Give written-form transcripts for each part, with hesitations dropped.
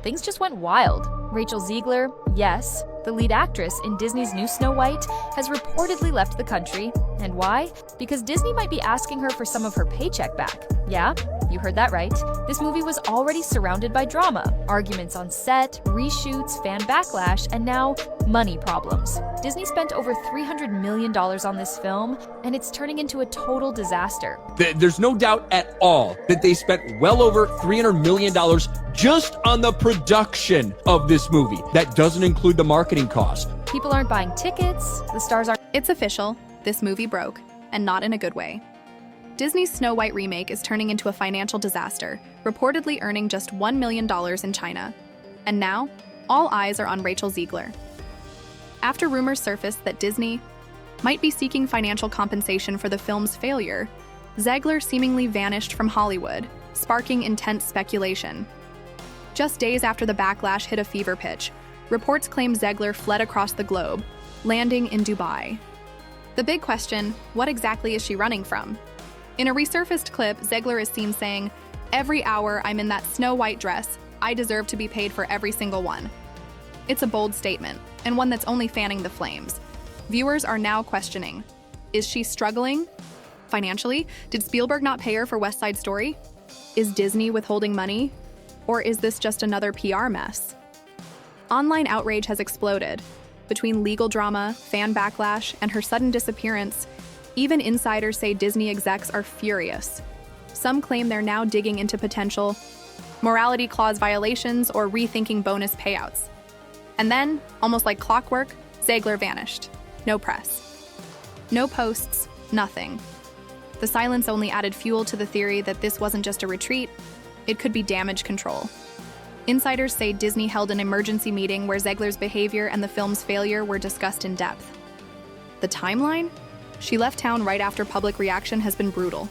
Things just went wild. Rachel Zegler, yes, the lead actress in Disney's new Snow White, has reportedly left the country. And why? Because Disney might be asking her for some of her paycheck back. Yeah, you heard that right. This movie was already surrounded by drama, arguments on set, reshoots, fan backlash, and now money problems. Disney spent over $300 million on this film, and it's turning into a total disaster. There's no doubt at all that they spent well over $300 million just on the production of this movie. That doesn't include the marketing cost. People aren't buying tickets, the stars aren't. It's official. This movie broke, and not in a good way. Disney's Snow White remake is turning into a financial disaster, reportedly earning just $1 million in China. And now, all eyes are on Rachel Zegler. After rumors surfaced that Disney might be seeking financial compensation for the film's failure, Zegler seemingly vanished from Hollywood, sparking intense speculation. Just days after the Backlash hit a fever pitch, reports claim Zegler fled across the globe, landing in Dubai. The big question, what exactly is she running from? In a resurfaced clip, Zegler is seen saying, "Every hour I'm in that Snow White dress, I deserve to be paid for every single one." It's a bold statement, and one that's only fanning the flames. Viewers are now questioning, is she struggling financially? Did Spielberg not pay her for West Side Story? Is Disney withholding money? Or is this just another PR mess? Online outrage has exploded. Between legal drama, fan backlash, and her sudden disappearance, even insiders say Disney execs are furious. Some claim they're now digging into potential morality clause violations or rethinking bonus payouts. And then, almost like clockwork, Zegler vanished. No press. No posts, nothing. The silence only added fuel to the theory that this wasn't just a retreat, it could be damage control. Insiders say Disney held an emergency meeting where Zegler's behavior and the film's failure were discussed in depth. The timeline? She left town right after public reaction has been brutal.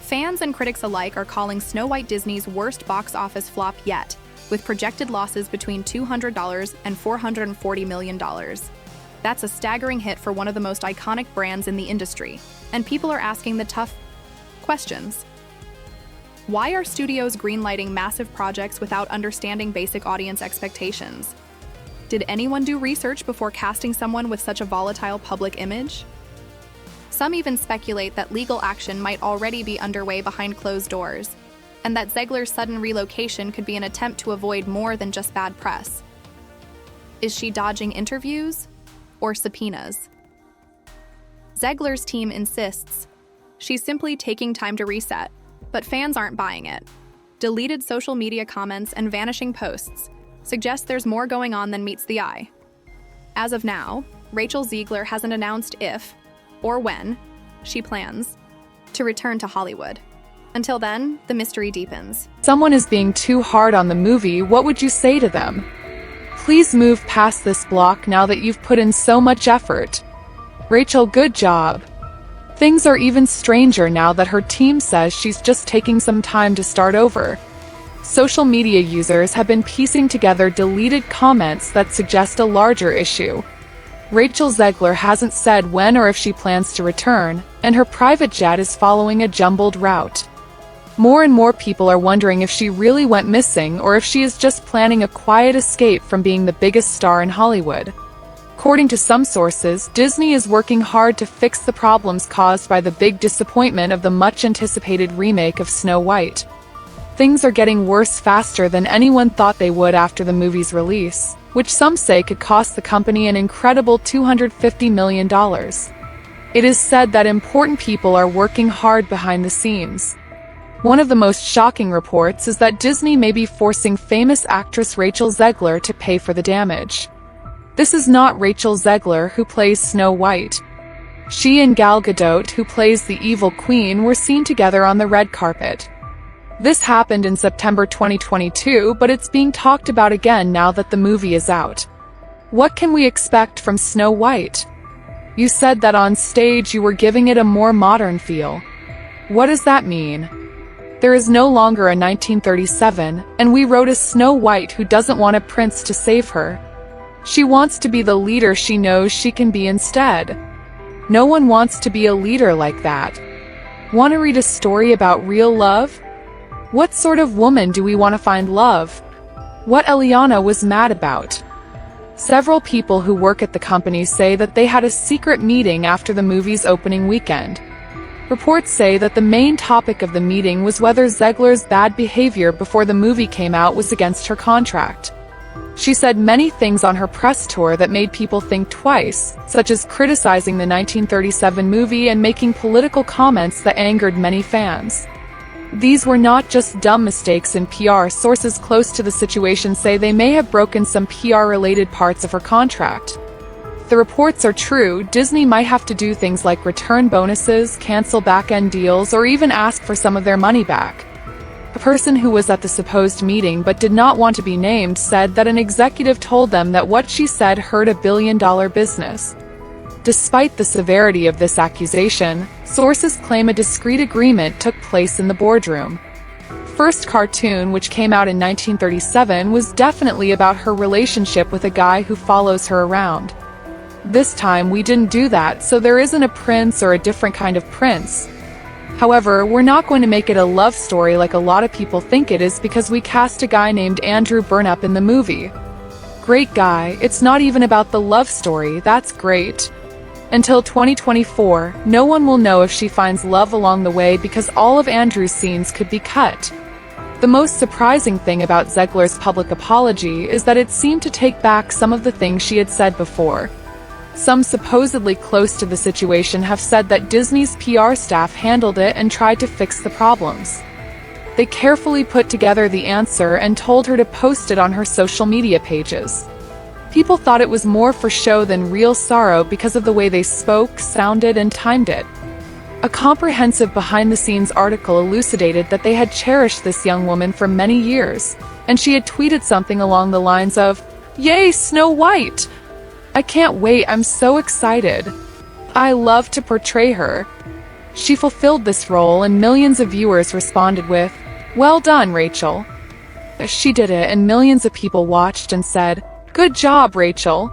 Fans and critics alike are calling Snow White Disney's worst box office flop yet, with projected losses between $200 and $440 million. That's a staggering hit for one of the most iconic brands in the industry, and people are asking the tough questions. Why are studios greenlighting massive projects without understanding basic audience expectations? Did anyone do research before casting someone with such a volatile public image? Some even speculate that legal action might already be underway behind closed doors, and that Zegler's sudden relocation could be an attempt to avoid more than just bad press. Is she dodging interviews or subpoenas? Zegler's team insists she's simply taking time to reset, but fans aren't buying it. Deleted social media comments and vanishing posts suggest there's more going on than meets the eye. As of now, Rachel Zegler hasn't announced if, or when, she plans to return to Hollywood. Until then, the mystery deepens. Someone is being too hard on the movie, what would you say to them? Please move past this block now that you've put in so much effort. Rachel, good job. Things are even stranger now that her team says she's just taking some time to start over. Social media users have been piecing together deleted comments that suggest a larger issue. Rachel Zegler hasn't said when or if she plans to return, and her private jet is following a jumbled route. More and more people are wondering if she really went missing or if she is just planning a quiet escape from being the biggest star in Hollywood. According to some sources, Disney is working hard to fix the problems caused by the big disappointment of the much-anticipated remake of Snow White. Things are getting worse faster than anyone thought they would after the movie's release, which some say could cost the company an incredible $250 million. It is said that important people are working hard behind the scenes. One of the most shocking reports is that Disney may be forcing famous actress Rachel Zegler to pay for the damage. This is not Rachel Zegler who plays Snow White. She and Gal Gadot, who plays the evil queen, were seen together on the red carpet. This happened in September 2022, but it's being talked about again now that the movie is out. What can we expect from Snow White? You said that on stage you were giving it a more modern feel. What does that mean? There is no longer a 1937, and we wrote a Snow White who doesn't want a prince to save her. She wants to be the leader she knows she can be instead. No one wants to be a leader like that. Want to read a story about real love? What sort of woman do we want to find love? What Eliana was mad about. Several people who work at the company say that they had a secret meeting after the movie's opening weekend. Reports say that the main topic of the meeting was whether Zegler's bad behavior before the movie came out was against her contract. She said many things on her press tour that made people think twice, such as criticizing the 1937 movie and making political comments that angered many fans. These were not just dumb mistakes in PR. Sources close to the situation say they may have broken some PR-related parts of her contract. If the reports are true, Disney might have to do things like return bonuses, cancel back-end deals, or even ask for some of their money back. A person who was at the supposed meeting but did not want to be named said that an executive told them that what she said hurt $1 billion business. Despite the severity of this accusation, sources claim a discreet agreement took place in the boardroom. First cartoon, which came out in 1937, was definitely about her relationship with a guy who follows her around. This time we didn't do that, so there isn't a prince or a different kind of prince. However, we're not going to make it a love story like a lot of people think it is because we cast a guy named Andrew Burnap in the movie. Great guy, it's not even about the love story, that's great. Until 2024, no one will know if she finds love along the way because all of Andrew's scenes could be cut. The most surprising thing about Zegler's public apology is that it seemed to take back some of the things she had said before. Some supposedly close to the situation have said that Disney's PR staff handled it and tried to fix the problems. They carefully put together the answer and told her to post it on her social media pages. People thought it was more for show than real sorrow because of the way they spoke, sounded, and timed it. A comprehensive behind-the-scenes article elucidated that they had cherished this young woman for many years, and she had tweeted something along the lines of, "Yay, Snow White! I can't wait, I'm so excited. I love to portray her." She fulfilled this role and millions of viewers responded with, "Well done, Rachel." She did it and millions of people watched and said, "Good job, Rachel."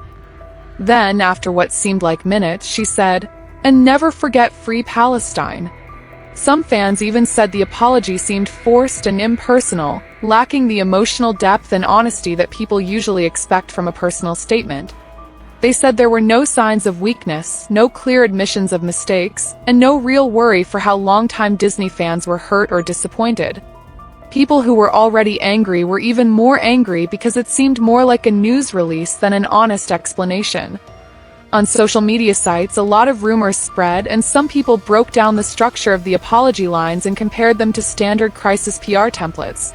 Then, after what seemed like minutes, she said, "And never forget Free Palestine." Some fans even said the apology seemed forced and impersonal, lacking the emotional depth and honesty that people usually expect from a personal statement. They said there were no signs of weakness, no clear admissions of mistakes, and no real worry for how longtime Disney fans were hurt or disappointed. People who were already angry were even more angry because it seemed more like a news release than an honest explanation. On social media sites, a lot of rumors spread, and some people broke down the structure of the apology lines and compared them to standard crisis PR templates.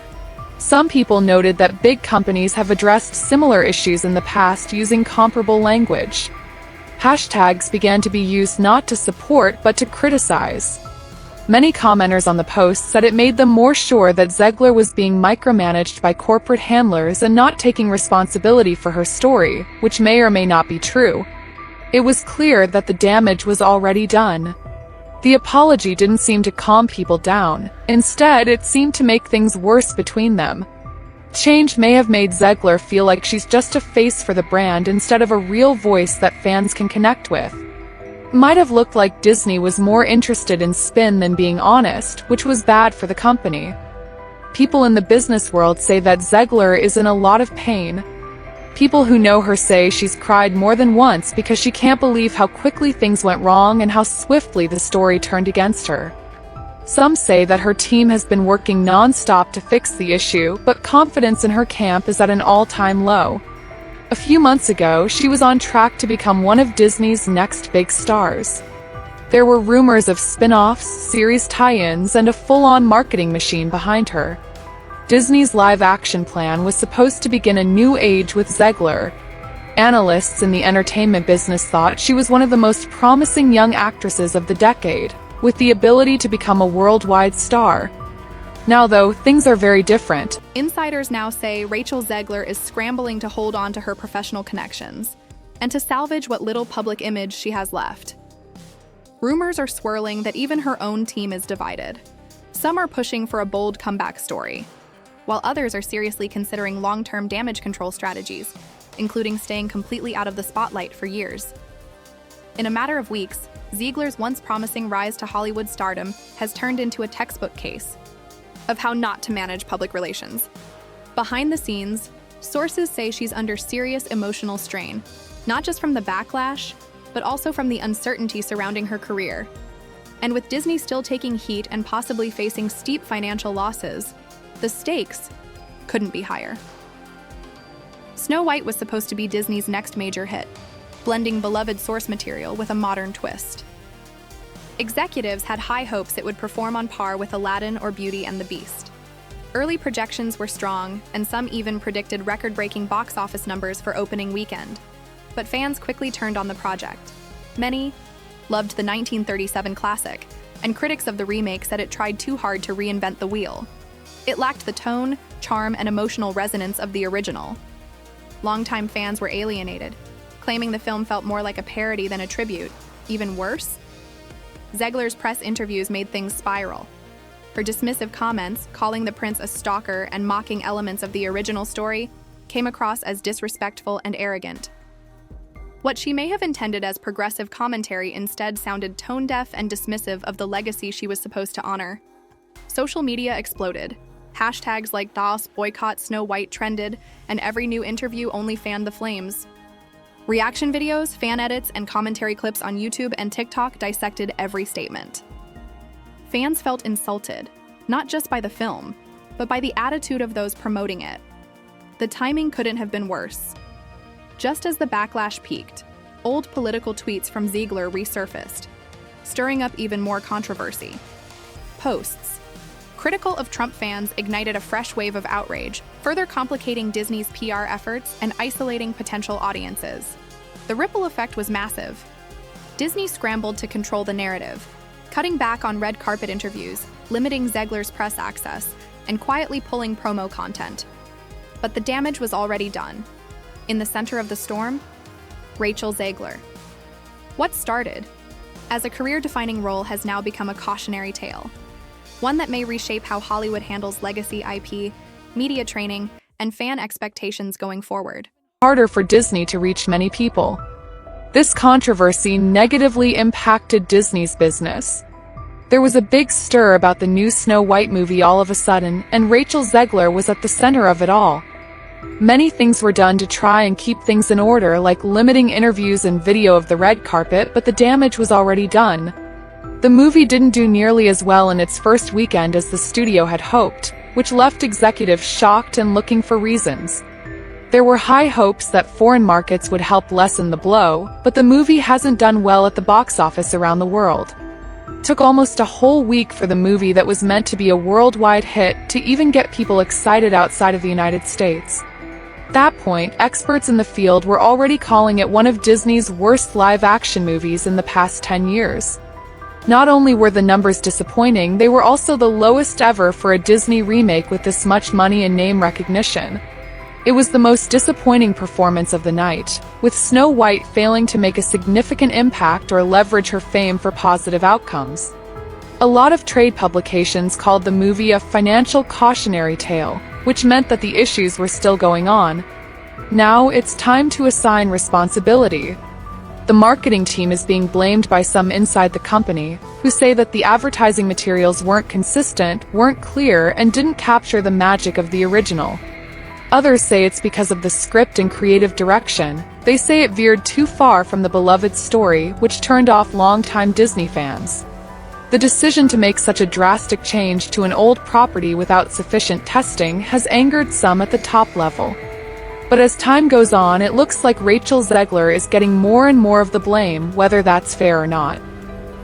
Some people noted that big companies have addressed similar issues in the past using comparable language. Hashtags began to be used not to support but to criticize. Many commenters on the post said it made them more sure that Zegler was being micromanaged by corporate handlers and not taking responsibility for her story, which may or may not be true. It was clear that the damage was already done. The apology didn't seem to calm people down. Instead, it seemed to make things worse between them. Change may have made Zegler feel like she's just a face for the brand instead of a real voice that fans can connect with. Might have looked like Disney was more interested in spin than being honest, which was bad for the company. People in the business world say that Zegler is in a lot of pain. People who know her say she's cried more than once because she can't believe how quickly things went wrong and how swiftly the story turned against her. Some say that her team has been working non-stop to fix the issue, but confidence in her camp is at an all-time low. A few months ago, she was on track to become one of Disney's next big stars. There were rumors of spin-offs, series tie-ins, and a full-on marketing machine behind her. Disney's live-action plan was supposed to begin a new age with Zegler. Analysts in the entertainment business thought she was one of the most promising young actresses of the decade, with the ability to become a worldwide star. Now, though, things are very different. Insiders now say Rachel Zegler is scrambling to hold on to her professional connections and to salvage what little public image she has left. Rumors are swirling that even her own team is divided. Some are pushing for a bold comeback story, while others are seriously considering long-term damage control strategies, including staying completely out of the spotlight for years. In a matter of weeks, Zegler's once promising rise to Hollywood stardom has turned into a textbook case of how not to manage public relations. Behind the scenes, Sources say she's under serious emotional strain, not just from the backlash, but also from the uncertainty surrounding her career. And with Disney still taking heat and possibly facing steep financial losses, the stakes couldn't be higher. Snow White was supposed to be Disney's next major hit, blending beloved source material with a modern twist. Executives had high hopes it would perform on par with Aladdin or Beauty and the Beast. Early projections were strong, and some even predicted record-breaking box office numbers for opening weekend. But fans quickly turned on the project. Many loved the 1937 classic, and critics of the remake said it tried too hard to reinvent the wheel. It lacked the tone, charm, and emotional resonance of the original. Longtime fans were alienated, claiming the film felt more like a parody than a tribute. Even worse, Zegler's press interviews made things spiral. Her dismissive comments, calling the prince a stalker and mocking elements of the original story, came across as disrespectful and arrogant. What she may have intended as progressive commentary instead sounded tone-deaf and dismissive of the legacy she was supposed to honor. Social media exploded. Hashtags like Dwarfs boycott Snow White trended, and every new interview only fanned the flames. Reaction videos, fan edits, and commentary clips on YouTube and TikTok dissected every statement. Fans felt insulted, not just by the film, but by the attitude of those promoting it. The timing couldn't have been worse. Just as the backlash peaked, old political tweets from Zegler resurfaced, stirring up even more controversy. Posts critical of Trump fans ignited a fresh wave of outrage, further complicating Disney's PR efforts and isolating potential audiences. The ripple effect was massive. Disney scrambled to control the narrative, cutting back on red carpet interviews, limiting Zegler's press access, and quietly pulling promo content. But the damage was already done. In the center of the storm, Rachel Zegler. What started as a career-defining role has now become a cautionary tale, one that may reshape how Hollywood handles legacy IP, media training, and fan expectations going forward. Harder for Disney to reach many people. This controversy negatively impacted Disney's business. There was a big stir about the new Snow White movie all of a sudden, and Rachel Zegler was at the center of it all. Many things were done to try and keep things in order, like limiting interviews and video of the red carpet, but the damage was already done. The movie didn't do nearly as well in its first weekend as the studio had hoped, which left executives shocked and looking for reasons. There were high hopes that foreign markets would help lessen the blow, but the movie hasn't done well at the box office around the world. It took almost a whole week for the movie that was meant to be a worldwide hit to even get people excited outside of the United States. At that point, experts in the field were already calling it one of Disney's worst live-action movies in the past 10 years. Not only were the numbers disappointing, they were also the lowest ever for a Disney remake with this much money and name recognition. It was the most disappointing performance of the night, with Snow White failing to make a significant impact or leverage her fame for positive outcomes. A lot of trade publications called the movie a financial cautionary tale, which meant that the issues were still going on. Now it's time to assign responsibility. The marketing team is being blamed by some inside the company, who say that the advertising materials weren't consistent, weren't clear, and didn't capture the magic of the original. Others say it's because of the script and creative direction. They say it veered too far from the beloved story, which turned off longtime Disney fans. The decision to make such a drastic change to an old property without sufficient testing has angered some at the top level. But as time goes on, it looks like Rachel Zegler is getting more and more of the blame, whether that's fair or not.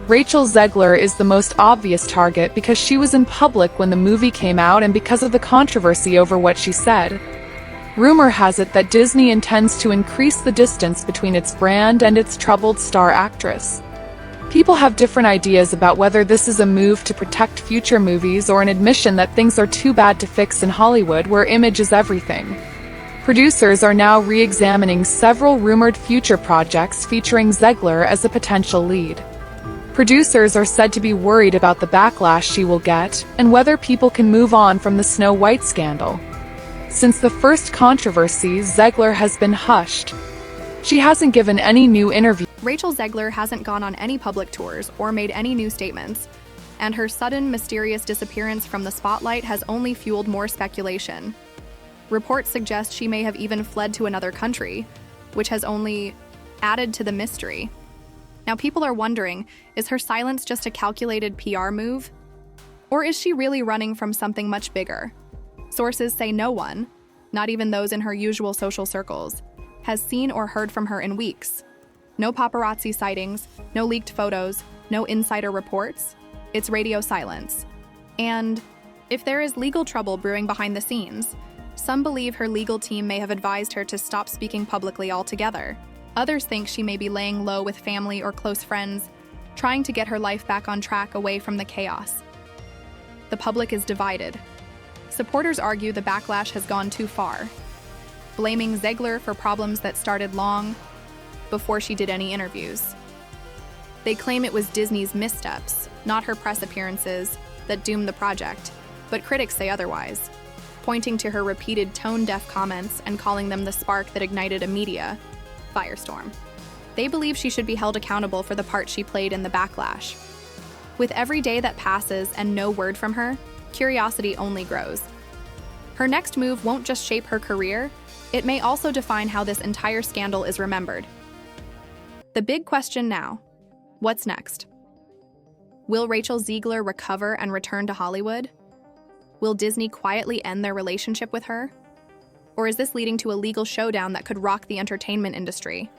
Rachel Zegler is the most obvious target because she was in public when the movie came out and because of the controversy over what she said. Rumor has it that Disney intends to increase the distance between its brand and its troubled star actress. People have different ideas about whether this is a move to protect future movies or an admission that things are too bad to fix in Hollywood, where image is everything. Producers are now re-examining several rumored future projects featuring Zegler as a potential lead. Producers are said to be worried about the backlash she will get, and whether people can move on from the Snow White scandal. Since the first controversy, Zegler has been hushed. She hasn't given any new interviews. Rachel Zegler hasn't gone on any public tours or made any new statements, and her sudden, mysterious disappearance from the spotlight has only fueled more speculation. Reports suggest she may have even fled to another country, which has only added to the mystery. Now, people are wondering, is her silence just a calculated PR move? Or is she really running from something much bigger? Sources say no one, not even those in her usual social circles, has seen or heard from her in weeks. No paparazzi sightings, no leaked photos, no insider reports. It's radio silence. And if there is legal trouble brewing behind the scenes, some believe her legal team may have advised her to stop speaking publicly altogether. Others think she may be laying low with family or close friends, trying to get her life back on track away from the chaos. The public is divided. Supporters argue the backlash has gone too far, blaming Zegler for problems that started long before she did any interviews. They claim it was Disney's missteps, not her press appearances, that doomed the project, but critics say otherwise, pointing to her repeated tone-deaf comments and calling them the spark that ignited a media firestorm. They believe she should be held accountable for the part she played in the backlash. With every day that passes and no word from her, curiosity only grows. Her next move won't just shape her career, it may also define how this entire scandal is remembered. The big question now, what's next? Will Rachel Zegler recover and return to Hollywood? Will Disney quietly end their relationship with her? Or is this leading to a legal showdown that could rock the entertainment industry?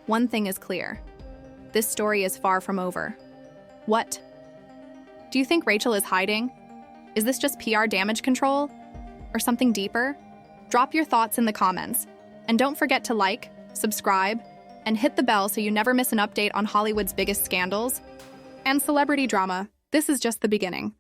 One thing is clear. This story is far from over. What? Do you think Rachel is hiding? Is this just PR damage control? Or something deeper? Drop your thoughts in the comments. And don't forget to like, subscribe, and hit the bell so you never miss an update on Hollywood's biggest scandals and celebrity drama. This is just the beginning.